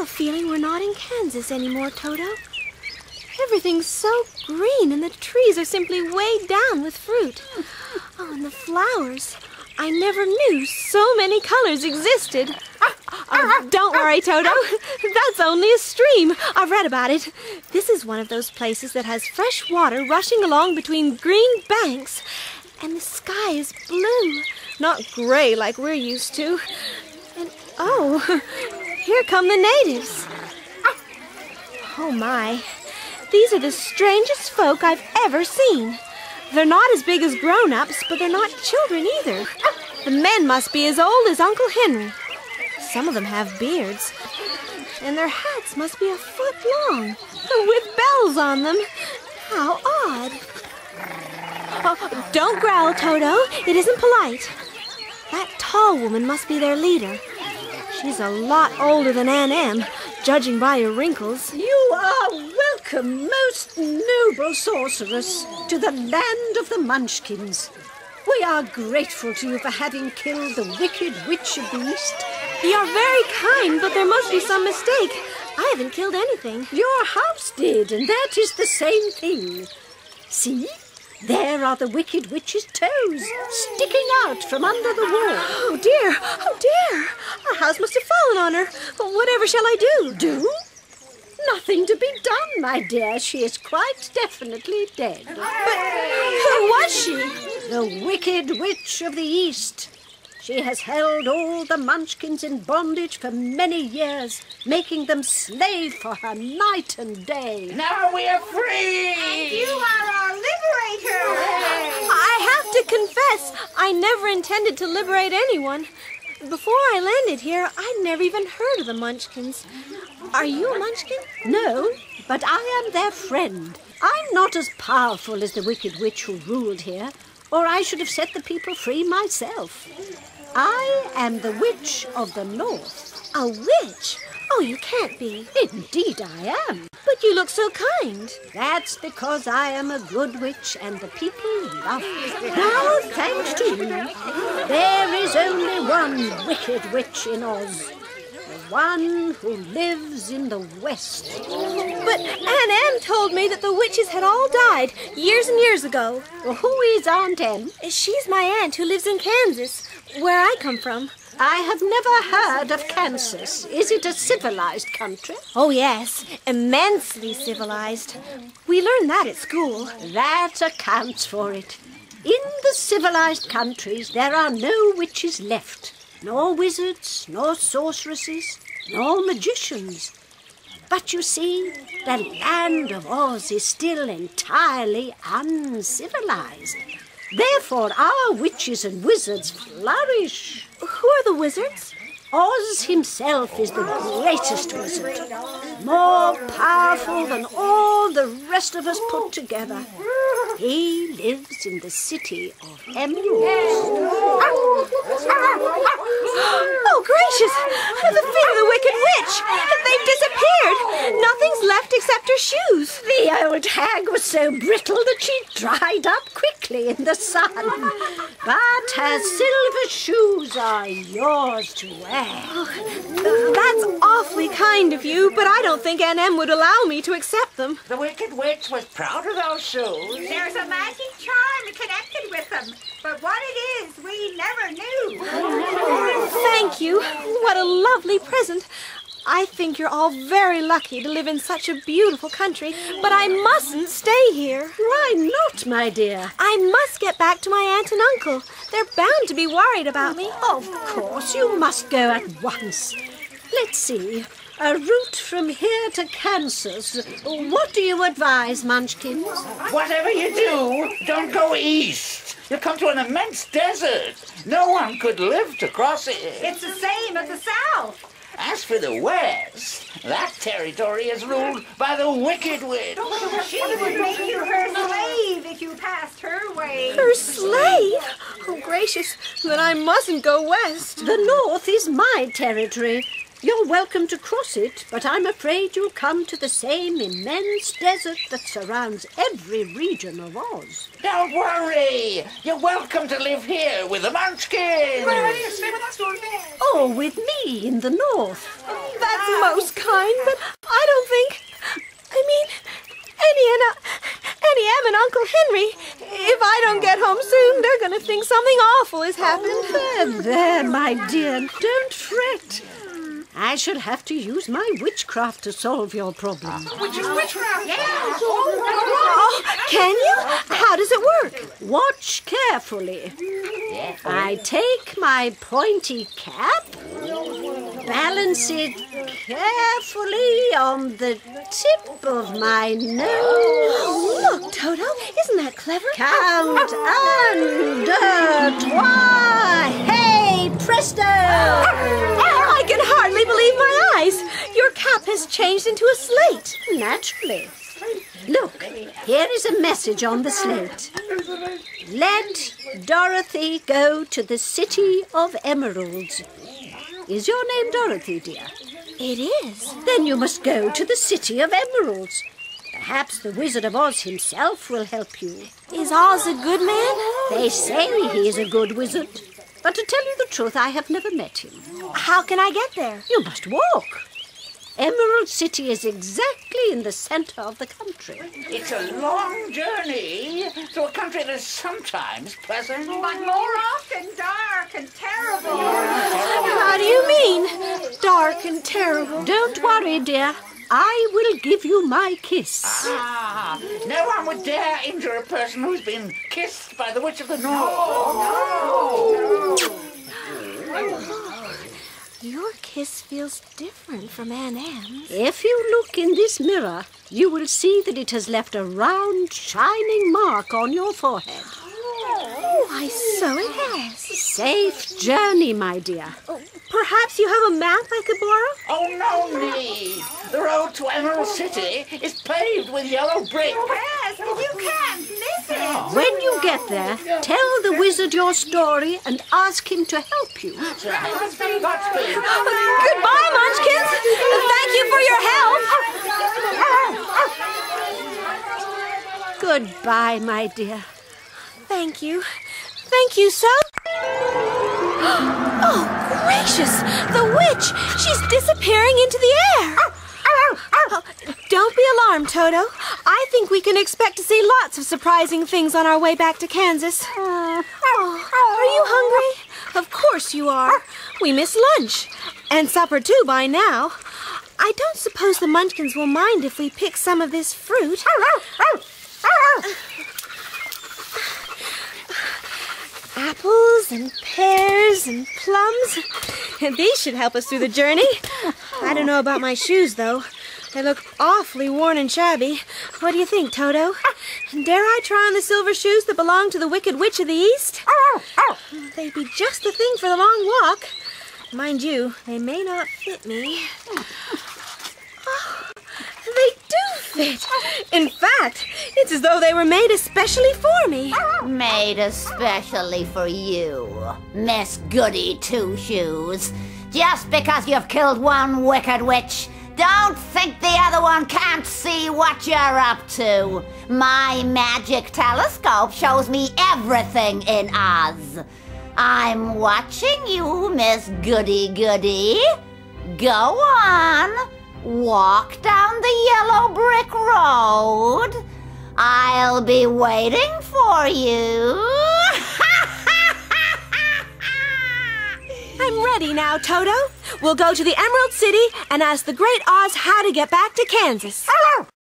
a feeling we're not in Kansas anymore, Toto. Everything's so green and the trees are simply weighed down with fruit. Oh, and the flowers. I never knew so many colors existed. Don't worry, Toto. That's only a stream. I've read about it. This is one of those places that has fresh water rushing along between green banks. And the sky is blue, not gray like we're used to. And, oh, here come the natives. Oh, my. These are the strangest folk I've ever seen. They're not as big as grown-ups, but they're not children either. The men must be as old as Uncle Henry. Some of them have beards, and their hats must be a foot long, with bells on them. How odd. Oh, don't growl, Toto. It isn't polite. That tall woman must be their leader. She's a lot older than Aunt Em, judging by her wrinkles. You are welcome, most noble sorceress, to the land of the Munchkins. We are grateful to you for having killed the wicked witch of the East. You're very kind, but there must be some mistake. I haven't killed anything. Your house did, and that is the same thing. See? There are the wicked witch's toes, sticking out from under the wall. Oh, dear! Oh, dear! Our house must have fallen on her. Whatever shall I do? Do? Nothing to be done, my dear. She is quite definitely dead. But who was she? The wicked witch of the East. She has held all the Munchkins in bondage for many years, making them slave for her night and day. Now we are free! And you are our liberator! I have to confess, I never intended to liberate anyone. Before I landed here, I'd never even heard of the Munchkins. Are you a Munchkin? No, but I am their friend. I'm not as powerful as the wicked witch who ruled here, or I should have set the people free myself. I am the Witch of the North. A witch? Oh, you can't be. Indeed I am. But you look so kind. That's because I am a good witch and the people love me. Now, thanks to you, there is only one wicked witch in Oz. The one who lives in the West. But Aunt Em told me that the witches had all died years and years ago. Well, who is Aunt Em? She's my aunt who lives in Kansas, where I come from. I have never heard of Kansas. Is it a civilized country? Oh, yes. Immensely civilized. We learned that at school. That accounts for it. In the civilized countries, there are no witches left. Nor wizards, nor sorceresses, nor magicians. But you see, the land of Oz is still entirely uncivilized. Therefore, our witches and wizards flourish. Who are the wizards? Oz himself is the greatest wizard, more powerful than all the rest of us put together. He lives in the city of Emeralds. Oh, gracious! The feet of the wicked witch! They've disappeared! Nothing's left except her shoes. The old hag was so brittle that she dried up quickly in the sun. But her silver shoes are yours to wear. Oh, that's awfully kind of you, but I don't think Aunt Em would allow me to accept them. The Wicked Witch was proud of those shoes. There's a magic charm connected with them, but what it is, we never knew. Thank you. What a lovely present. I think you're all very lucky to live in such a beautiful country, but I mustn't stay here. Why not, my dear? I must get back to my aunt and uncle. They're bound to be worried about me. Of course, you must go at once. Let's see. A route from here to Kansas. What do you advise, Munchkins? Whatever you do, don't go east. You'll come to an immense desert. No one could live to cross it. It's the same as the South. As for the West, that territory is ruled by the Wicked Witch. She would make you her slave if you passed her way. Her slave? Oh, gracious, then I mustn't go west. The North is my territory. You're welcome to cross it, but I'm afraid you'll come to the same immense desert that surrounds every region of Oz. Don't worry. You're welcome to live here with the Munchkins. Oh, with me in the North. That's most kind, but I don't think... I mean, Annie M and Uncle Henry, if I don't get home soon, they're going to think something awful has happened. There, my dear, don't fret. I should have to use my witchcraft to solve your problem. Witchcraft? Yeah. Oh, can you? How does it work? Watch carefully. I take my pointy cap, balance it carefully on the tip of my nose. Oh, look, Toto, isn't that clever? Count un, deux, trois, hey, presto! I can hardly believe my eyes. Your cap has changed into a slate. Naturally. Look, here is a message on the slate. Let Dorothy go to the City of Emeralds. Is your name Dorothy, dear? It is. Then you must go to the City of Emeralds. Perhaps the Wizard of Oz himself will help you. Is Oz a good man? They say he is a good wizard. But to tell you the truth, I have never met him. How can I get there? You must walk. Emerald City is exactly in the center of the country. It's a long journey to a country that's sometimes pleasant. But more often dark and terrible. How do you mean, dark and terrible? Don't worry, dear. I will give you my kiss. No one would dare injure a person who's been kissed by the Witch of the North. Your kiss feels different from Aunt Anne's. If you look in this mirror, you will see that it has left a round, shining mark on your forehead. Oh, why, so it has. Safe journey, my dear. Oh, perhaps you have a map I could borrow? Oh, no need. The road to Emerald City is paved with yellow brick. Yes, but you can't miss it. When you get there, tell the wizard your story and ask him to help you. Godspeed. Goodbye, Munchkins. Thank you for your help. Goodbye, my dear. Thank you. Thank you so... Oh, gracious! The witch! She's disappearing into the air! Oh, don't be alarmed, Toto. I think we can expect to see lots of surprising things on our way back to Kansas. Oh, are you hungry? Of course you are. We missed lunch. And supper, too, by now. I don't suppose the Munchkins will mind if we pick some of this fruit. Apples and pears and plums. These should help us through the journey. I don't know about my shoes, though. They look awfully worn and shabby. What do you think, Toto? Dare I try on the silver shoes that belong to the Wicked Witch of the East? They'd be just the thing for the long walk. Mind you, they may not fit me. Oh, they do fit. In fact, it's as though they were made especially for me. Made especially for you, Miss Goody Two-Shoes. Just because you've killed one wicked witch, don't think the other one can't see what you're up to. My magic telescope shows me everything in Oz. I'm watching you, Miss Goody Goody. Go on. Walk down the yellow brick road. I'll be waiting for you. I'm ready now, Toto. We'll go to the Emerald City and ask the Great Oz how to get back to Kansas.